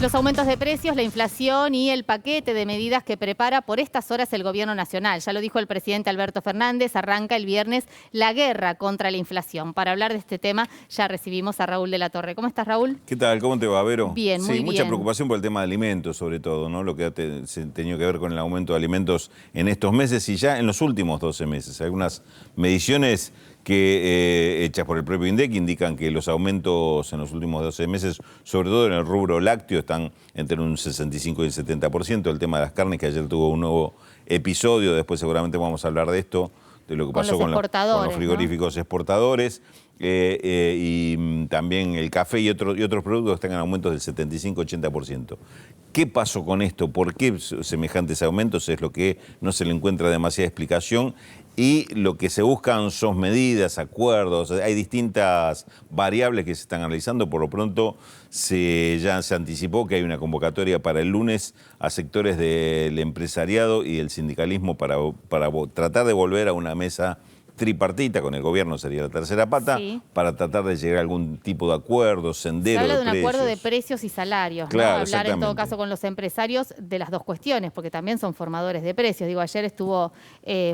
Los aumentos de precios, la inflación y el paquete de medidas que prepara por estas horas el gobierno nacional. Ya lo dijo el presidente Alberto Fernández, arranca el viernes la guerra contra la inflación. Para hablar de este tema ya recibimos a Raúl de la Torre. ¿Cómo estás, Raúl? ¿Qué tal? ¿Cómo te va, Vero? Bien, muy Sí, mucha bien. preocupación por el tema de alimentos, sobre todo, ¿no? Lo que ha tenido que ver con el aumento de alimentos en estos meses y ya en los últimos 12 meses. Algunas mediciones que hechas por el propio INDEC indican que los aumentos en los últimos 12 meses, sobre todo en el rubro lácteo, están entre un 65 y el 70%. El tema de las carnes, que ayer tuvo un nuevo episodio, después seguramente vamos a hablar de esto, de lo que pasó con los frigoríficos, ¿no? Exportadores. Y también el café y otros productos están en aumentos del 75-80%. ¿Qué pasó con esto? ¿Por qué semejantes aumentos? Es lo que no se le encuentra demasiada explicación. Y lo que se buscan son medidas, acuerdos, hay distintas variables que se están analizando. Por lo pronto ya se anticipó que hay una convocatoria para el lunes a sectores del empresariado y el sindicalismo para tratar de volver a una mesa tripartita, con el gobierno sería la tercera pata, sí, para tratar de llegar a algún tipo de acuerdo, sendero de precios. Se habla de un acuerdo de precios y salarios, claro, ¿no? Hablar en todo caso con los empresarios de las dos cuestiones, porque también son formadores de precios. Digo, ayer estuvo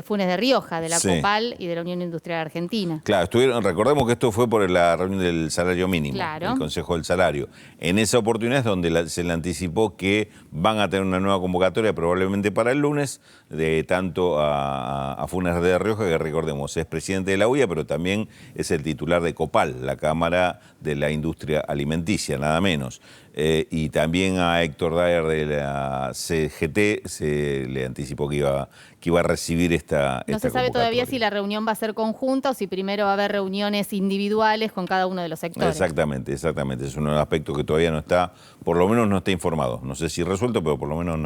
Funes de Rioja, de la COPAL y de la Unión Industrial Argentina. Claro, recordemos que esto fue por la reunión del salario mínimo, claro, el Consejo del Salario. En esa oportunidad es donde se le anticipó que van a tener una nueva convocatoria, probablemente para el lunes, de tanto a Funes de Rioja, que recordemos, es presidente de la UIA, pero también es el titular de COPAL, la Cámara de la Industria Alimenticia, nada menos. Y también a Héctor Daer de la CGT se le anticipó que iba a recibir esta No se sabe todavía si la reunión va a ser conjunta o si primero va a haber reuniones individuales con cada uno de los sectores. Exactamente. Es uno de los aspectos que todavía no está, por lo menos no está informado. No sé si resuelto, pero por lo menos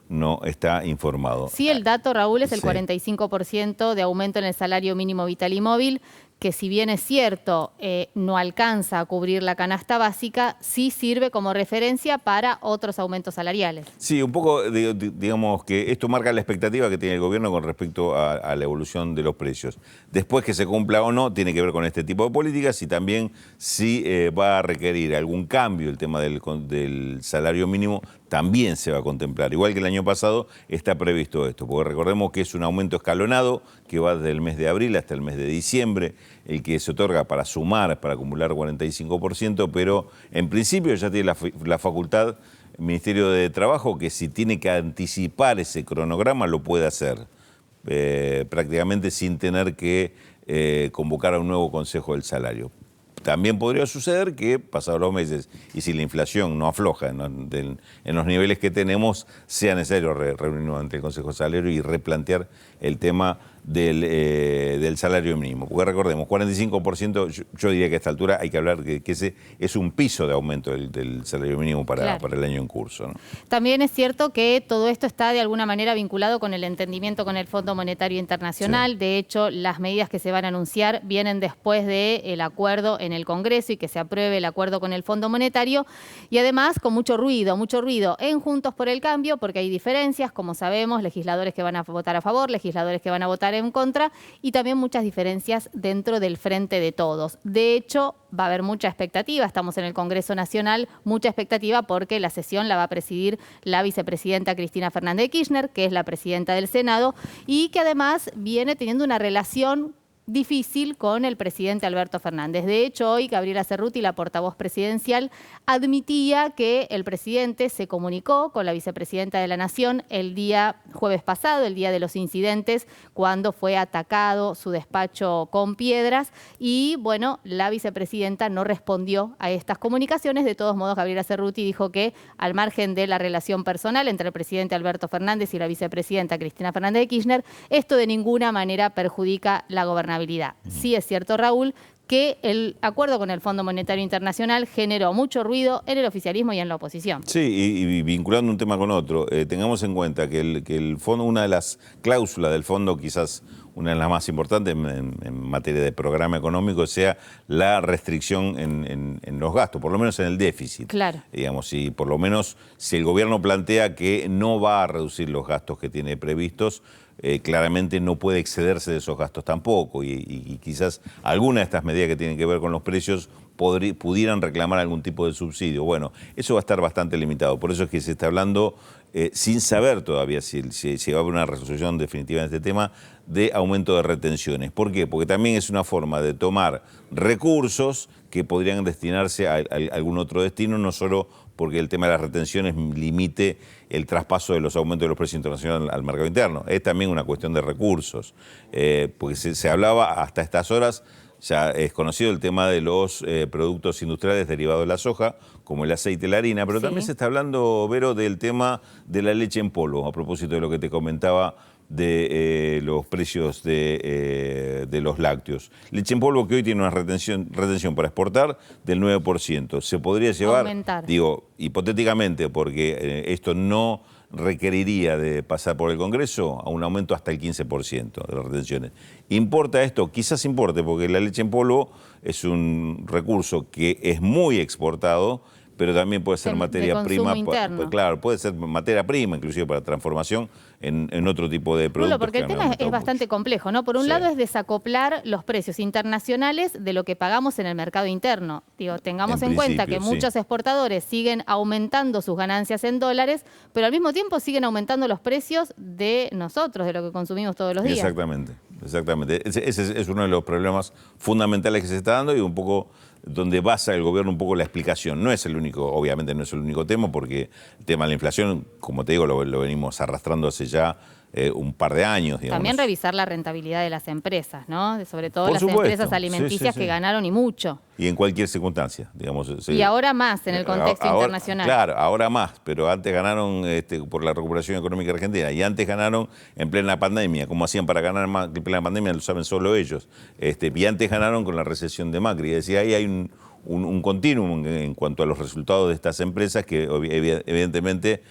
no está informado. Sí, el dato, Raúl, es el 45% de aumento en el salario mínimo vital y móvil, que si bien es cierto, no alcanza a cubrir la canasta básica, sí sirve como referencia para otros aumentos salariales. Sí, un poco, digamos que esto marca la expectativa que tiene el gobierno con respecto a la evolución de los precios. Después que se cumpla o no, tiene que ver con este tipo de políticas y también si va a requerir algún cambio el tema del salario mínimo, también se va a contemplar. Igual que el año pasado está previsto esto, porque recordemos que es un aumento escalonado que va desde el mes de abril hasta el mes de diciembre, el que se otorga para sumar, para acumular 45%, pero en principio ya tiene la facultad el Ministerio de Trabajo que si tiene que anticipar ese cronograma lo puede hacer, prácticamente sin tener que convocar a un nuevo Consejo del Salario. También podría suceder que, pasados los meses, y si la inflación no afloja en los niveles que tenemos, sea necesario reunirnos ante el Consejo de Salario y replantear el tema del salario mínimo. Porque recordemos, 45%, yo diría que a esta altura hay que hablar que ese es un piso de aumento del salario mínimo para el año en curso, ¿no? También es cierto que todo esto está de alguna manera vinculado con el entendimiento con el Fondo Monetario Internacional. Sí. De hecho, las medidas que se van a anunciar vienen después del acuerdo en el Congreso y que se apruebe el acuerdo con el Fondo Monetario. Y además con mucho ruido en Juntos por el Cambio, porque hay diferencias, como sabemos, legisladores que van a votar a favor, legisladores que van a votar en contra, y también muchas diferencias dentro del Frente de Todos. De hecho, va a haber mucha expectativa, estamos en el Congreso Nacional, mucha expectativa porque la sesión la va a presidir la vicepresidenta Cristina Fernández de Kirchner, que es la presidenta del Senado, y que además viene teniendo una relación difícil con el presidente Alberto Fernández. De hecho, hoy Gabriela Cerruti, la portavoz presidencial, admitía que el presidente se comunicó con la vicepresidenta de la Nación el día jueves pasado, el día de los incidentes, cuando fue atacado su despacho con piedras y, bueno, la vicepresidenta no respondió a estas comunicaciones. De todos modos, Gabriela Cerruti dijo que, al margen de la relación personal entre el presidente Alberto Fernández y la vicepresidenta Cristina Fernández de Kirchner, esto de ninguna manera perjudica la gobernabilidad. Sí es cierto, Raúl, que el acuerdo con el Fondo Monetario Internacional generó mucho ruido en el oficialismo y en la oposición. Sí, y vinculando un tema con otro, tengamos en cuenta que el fondo, una de las cláusulas del fondo, quizás una de las más importantes en materia de programa económico, sea la restricción en los gastos, por lo menos en el déficit. Claro. Digamos, si por lo menos si el gobierno plantea que no va a reducir los gastos que tiene previstos, claramente no puede excederse de esos gastos tampoco y quizás alguna de estas medidas que tienen que ver con los precios pudieran reclamar algún tipo de subsidio. Bueno, eso va a estar bastante limitado. Por eso es que se está hablando, sin saber todavía si va a haber una resolución definitiva en este tema, de aumento de retenciones. ¿Por qué? Porque también es una forma de tomar recursos que podrían destinarse a algún otro destino, no solo porque el tema de las retenciones limite el traspaso de los aumentos de los precios internacionales al mercado interno. Es también una cuestión de recursos. Porque se hablaba hasta estas horas, ya es conocido el tema de los productos industriales derivados de la soja, como el aceite y la harina, pero también se está hablando, Vero, del tema de la leche en polvo, a propósito de lo que te comentaba de los precios de los lácteos. Leche en polvo que hoy tiene una retención para exportar del 9%. Se podría llevar, aumentar, digo, hipotéticamente, porque esto no requeriría de pasar por el Congreso, a un aumento hasta el 15% de las retenciones. ¿Importa esto? Quizás importe, porque la leche en polvo es un recurso que es muy exportado, pero también puede ser materia prima, claro, puede ser materia prima, inclusive para transformación en otro tipo de productos. Porque el tema es bastante complejo, ¿no? Por un lado es desacoplar los precios internacionales de lo que pagamos en el mercado interno. Digo, tengamos en cuenta que muchos exportadores siguen aumentando sus ganancias en dólares, pero al mismo tiempo siguen aumentando los precios de nosotros, de lo que consumimos todos los días. Exactamente. Ese es uno de los problemas fundamentales que se está dando y un poco donde basa el gobierno un poco la explicación. No es el único, obviamente no es el único tema, porque el tema de la inflación, como te digo, lo venimos arrastrando hace ya un par de años, digamos. También revisar la rentabilidad de las empresas, ¿no? Sobre todo las empresas alimenticias que ganaron y mucho. Y en cualquier circunstancia, digamos. Y ahora más en el contexto internacional. Claro, ahora más, pero antes ganaron por la recuperación económica argentina y antes ganaron en plena pandemia. ¿Cómo hacían para ganar más en plena pandemia? Lo saben solo ellos. Y antes ganaron con la recesión de Macri. Es decir, ahí hay un continuum en cuanto a los resultados de estas empresas que evidentemente,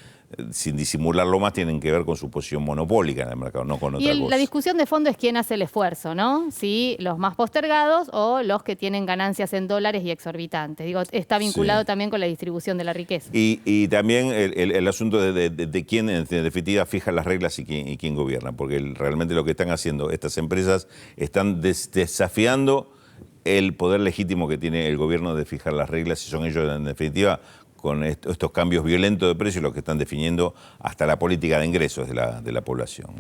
sin disimularlo más, tienen que ver con su posición monopólica en el mercado, no con otra cosa. La discusión de fondo es quién hace el esfuerzo, ¿no? Si los más postergados o los que tienen ganancias en dólares y exorbitantes. Digo, está vinculado también con la distribución de la riqueza. Y también el asunto de quién, en definitiva, fija las reglas y quién gobierna, porque realmente lo que están haciendo estas empresas están desafiando el poder legítimo que tiene el gobierno de fijar las reglas, y son ellos, en definitiva, con estos cambios violentos de precios, los que están definiendo hasta la política de ingresos de la población.